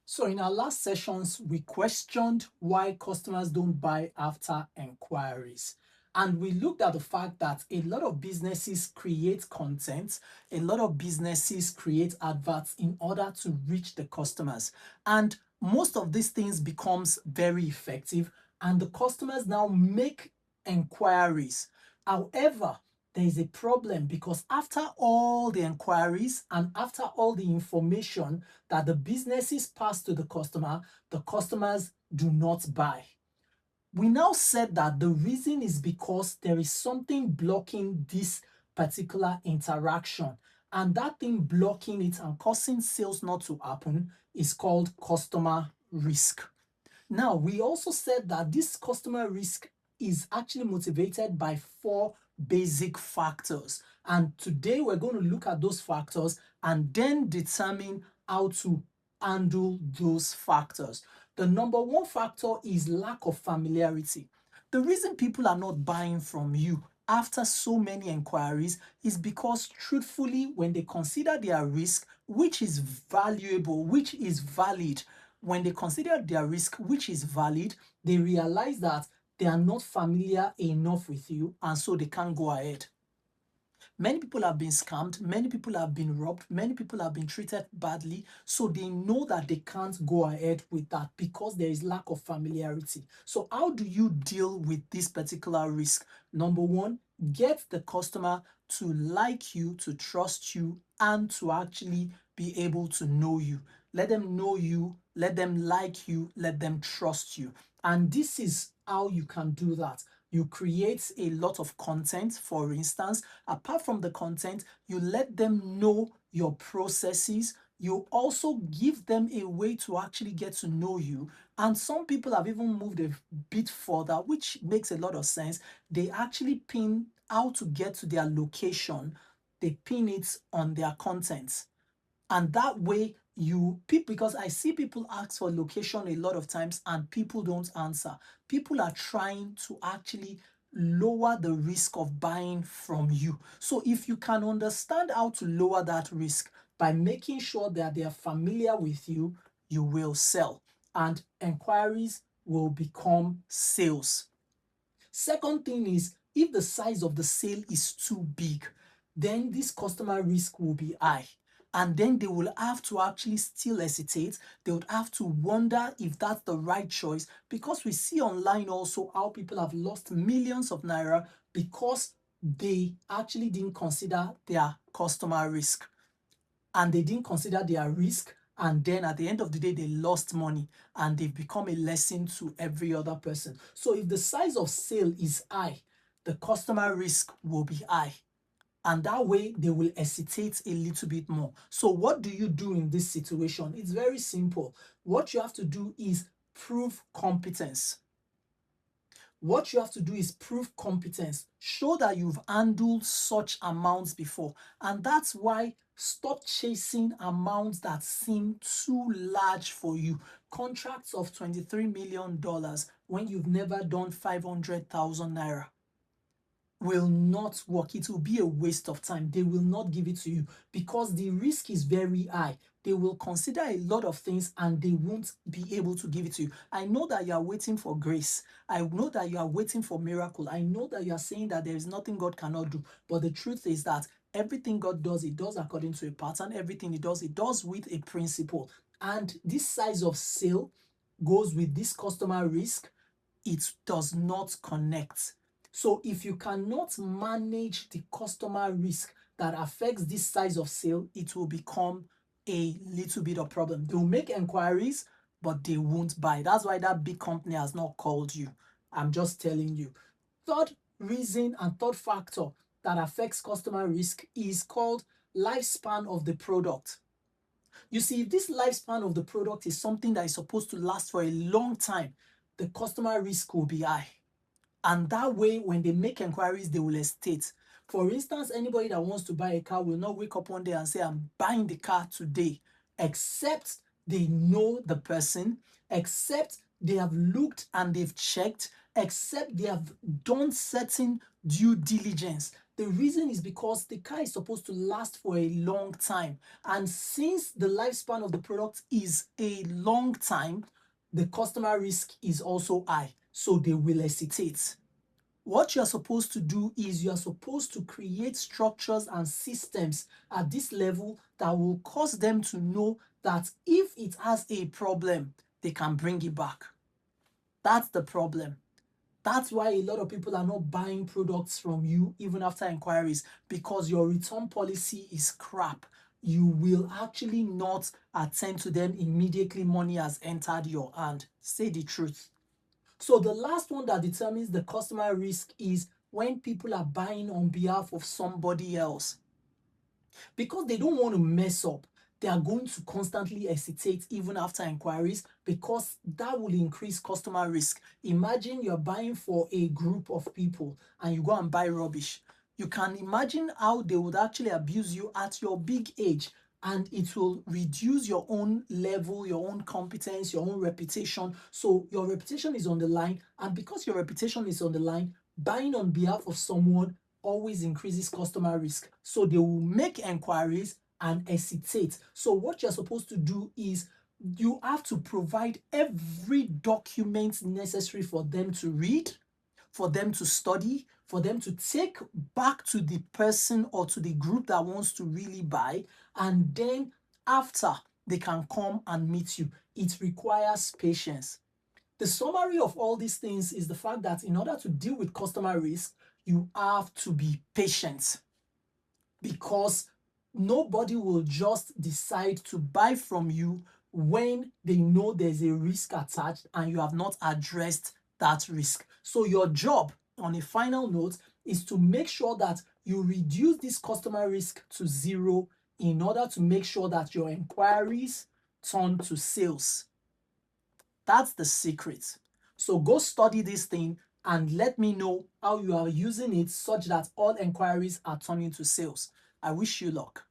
So in our last sessions, we questioned why customers don't buy after enquiries. And we looked at the fact that a lot of businesses create content, a lot of businesses create adverts in order to reach the customers. And most of these things becomes very effective and the customers now make enquiries. However, there is a problem because after all the enquiries and after all the information that the businesses pass to the customers do not buy. We now said that the reason is because there is something blocking this particular interaction. And that thing blocking it and causing sales not to happen is called customer risk. Now, we also said that this customer risk is actually motivated by four basic factors. And today we're going to look at those factors and then determine how to handle those factors. The number one factor is lack of familiarity. The reason people are not buying from you after so many inquiries is because, truthfully, when they consider their risk, which is valuable, which is valid, when they consider their risk, which is valid, they realize that they are not familiar enough with you and so they can't go ahead. Many people have been scammed, many people have been robbed, many people have been treated badly, so they know that they can't go ahead with that because there is lack of familiarity. So how do you deal with this particular risk? Number one, get the customer to like you, to trust you, and to actually be able to know you. Let them know you, let them like you, let them trust you. And this is how you can do that. You create a lot of content, for instance. Apart from the content, you let them know your processes. You also give them a way to actually get to know you. And some people have even moved a bit further, which makes a lot of sense. They actually pin how to get to their location, they pin it on their content. And that way you people, because I see people ask for location a lot of times and people don't answer. People are trying to actually lower the risk of buying from you. So if you can understand how to lower that risk by making sure that they are familiar with you, you will sell and inquiries will become sales. Second thing is, if the size of the sale is too big, then this customer risk will be high. And then they will have to actually still hesitate. They would have to wonder if that's the right choice, because we see online also how people have lost millions of naira because they actually didn't consider their customer risk and they didn't consider their risk, and then at the end of the day they lost money and they've become a lesson to every other person. So if the size of sale is high, the customer risk will be high, and that way they will hesitate a little bit more. So what do you do in this situation? It's very simple. What you have to do is prove competence. What you have to do is prove competence. Show that you've handled such amounts before. And that's why stop chasing amounts that seem too large for you. Contracts of $23 million when you've never done 500,000 naira will not work. It will be a waste of time. They will not give it to you because the risk is very high. They will consider a lot of things and they won't be able to give it to you. I know that you are waiting for grace. I know that you are waiting for miracle. I know that you are saying that there is nothing God cannot do. But the truth is that everything God does, it does according to a pattern. Everything it does with a principle. And this size of sale goes with this customer risk. It does not connect. So if you cannot manage the customer risk that affects this size of sale, it will become a little bit of problem. They'll make inquiries, but they won't buy. That's why that big company has not called you. I'm just telling you. Third reason and third factor that affects customer risk is called lifespan of the product. You see, if this lifespan of the product is something that is supposed to last for a long time, the customer risk will be high. And that way, when they make inquiries, they will hesitate. For instance, anybody that wants to buy a car will not wake up one day and say, I'm buying the car today, except they know the person, except they have looked and they've checked, except they have done certain due diligence. The reason is because the car is supposed to last for a long time. And since the lifespan of the product is a long time, the customer risk is also high. So they will hesitate. What you're supposed to do is you are supposed to create structures and systems at this level that will cause them to know that if it has a problem, they can bring it back. That's the problem. That's why a lot of people are not buying products from you even after inquiries, because your return policy is crap. You will actually not attend to them immediately money has entered your hand. Say the truth. So the last one that determines the customer risk is when people are buying on behalf of somebody else. Because they don't want to mess up, they are going to constantly hesitate even after inquiries, because that will increase customer risk. Imagine you're buying for a group of people and you go and buy rubbish. You can imagine how they would actually abuse you at your big age, and it will reduce your own level, your own competence, your own reputation. So your reputation is on the line, and because your reputation is on the line, buying on behalf of someone always increases customer risk. So they will make enquiries and hesitate. So what you're supposed to do is you have to provide every document necessary for them to read, for them to study, for them to take back to the person or to the group that wants to really buy, and then after they can come and meet you. It requires patience. The summary of all these things is the fact that in order to deal with customer risk, you have to be patient, because nobody will just decide to buy from you when they know there's a risk attached and you have not addressed that risk. So your job, on a final note, is to make sure that you reduce this customer risk to zero in order to make sure that your inquiries turn to sales. That's the secret. So go study this thing and let me know how you are using it such that all inquiries are turning to sales. I wish you luck.